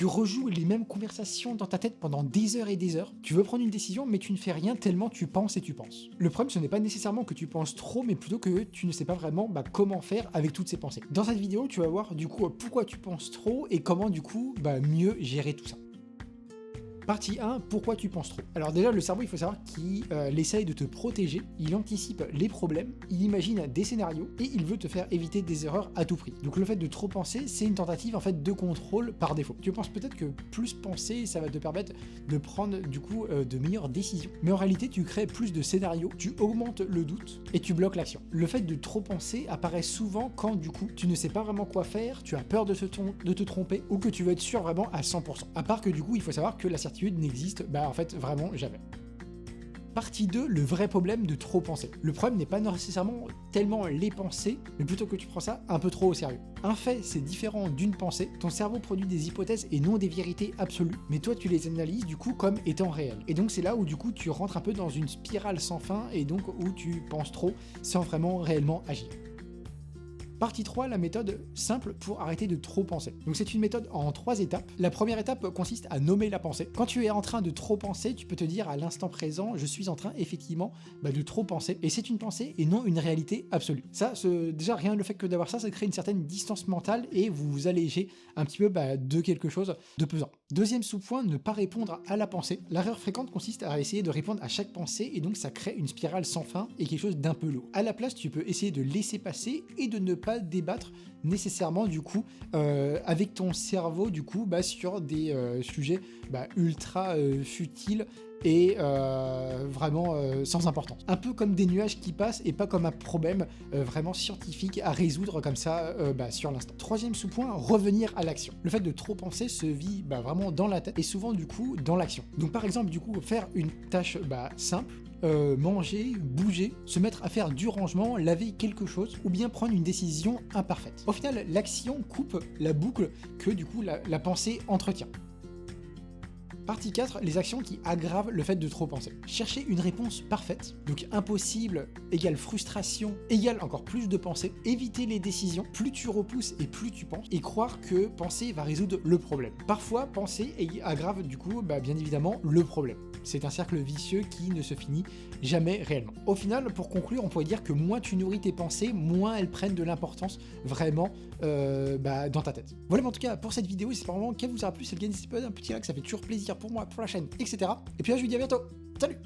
Tu rejoues les mêmes conversations dans ta tête pendant des heures et des heures. Tu veux prendre une décision, mais tu ne fais rien tellement tu penses et tu penses. Le problème, ce n'est pas nécessairement que tu penses trop, mais plutôt que tu ne sais pas vraiment comment faire avec toutes ces pensées. Dans cette vidéo, tu vas voir du coup pourquoi tu penses trop et comment du coup mieux gérer tout ça. Partie 1, pourquoi tu penses trop? Alors déjà, le cerveau, il faut savoir qu'il essaye de te protéger, il anticipe les problèmes, il imagine des scénarios et il veut te faire éviter des erreurs à tout prix. Donc le fait de trop penser, c'est une tentative en fait de contrôle par défaut. Tu penses peut-être que plus penser, ça va te permettre de prendre du coup de meilleures décisions. Mais en réalité, tu crées plus de scénarios, tu augmentes le doute et tu bloques l'action. Le fait de trop penser apparaît souvent quand du coup tu ne sais pas vraiment quoi faire, tu as peur de te tromper ou que tu veux être sûr vraiment à 100%. À part que du coup, il faut savoir que la certitude n'existe en fait vraiment jamais. Partie 2, le vrai problème de trop penser. Le problème n'est pas nécessairement tellement les pensées, mais plutôt que tu prends ça un peu trop au sérieux. Un fait, c'est différent d'une pensée. Ton cerveau produit des hypothèses et non des vérités absolues, mais toi tu les analyses du coup comme étant réelles. Et donc c'est là où du coup tu rentres un peu dans une spirale sans fin et donc où tu penses trop sans vraiment réellement agir. Partie 3, la méthode simple pour arrêter de trop penser. Donc c'est une méthode en 3 étapes. La première étape consiste à nommer la pensée. Quand tu es en train de trop penser, tu peux te dire à l'instant présent, je suis en train effectivement de trop penser. Et c'est une pensée et non une réalité absolue. Ça, déjà rien le fait que d'avoir ça, ça crée une certaine distance mentale et vous vous allégez un petit peu de quelque chose de pesant. Deuxième sous-point, ne pas répondre à la pensée. L'erreur fréquente consiste à essayer de répondre à chaque pensée et donc ça crée une spirale sans fin et quelque chose d'un peu lourd. À la place, tu peux essayer de laisser passer et de ne pas débattre nécessairement du coup avec ton cerveau du coup sur des sujets ultra futiles et vraiment sans importance. Un peu comme des nuages qui passent et pas comme un problème vraiment scientifique à résoudre comme ça sur l'instant. Troisième sous-point, revenir à l'action. Le fait de trop penser se vit vraiment dans la tête et souvent du coup dans l'action. Donc par exemple du coup faire une tâche simple, manger, bouger, se mettre à faire du rangement, laver quelque chose ou bien prendre une décision imparfaite. Au final, l'action coupe la boucle que du coup la pensée entretient. Partie 4, les actions qui aggravent le fait de trop penser. Chercher une réponse parfaite, donc impossible égale frustration, égale encore plus de pensée. Éviter les décisions, plus tu repousses et plus tu penses, et croire que penser va résoudre le problème. Parfois, penser aggrave du coup bien évidemment le problème. C'est un cercle vicieux qui ne se finit jamais réellement. Au final, pour conclure, on pourrait dire que moins tu nourris tes pensées, moins elles prennent de l'importance vraiment dans ta tête. Voilà, mais en tout cas, pour cette vidéo, j'espère vraiment qu'elle vous aura plu. Si elle gagne un petit like, ça fait toujours plaisir pour moi, pour la chaîne, etc. Et puis là, je vous dis à bientôt. Salut!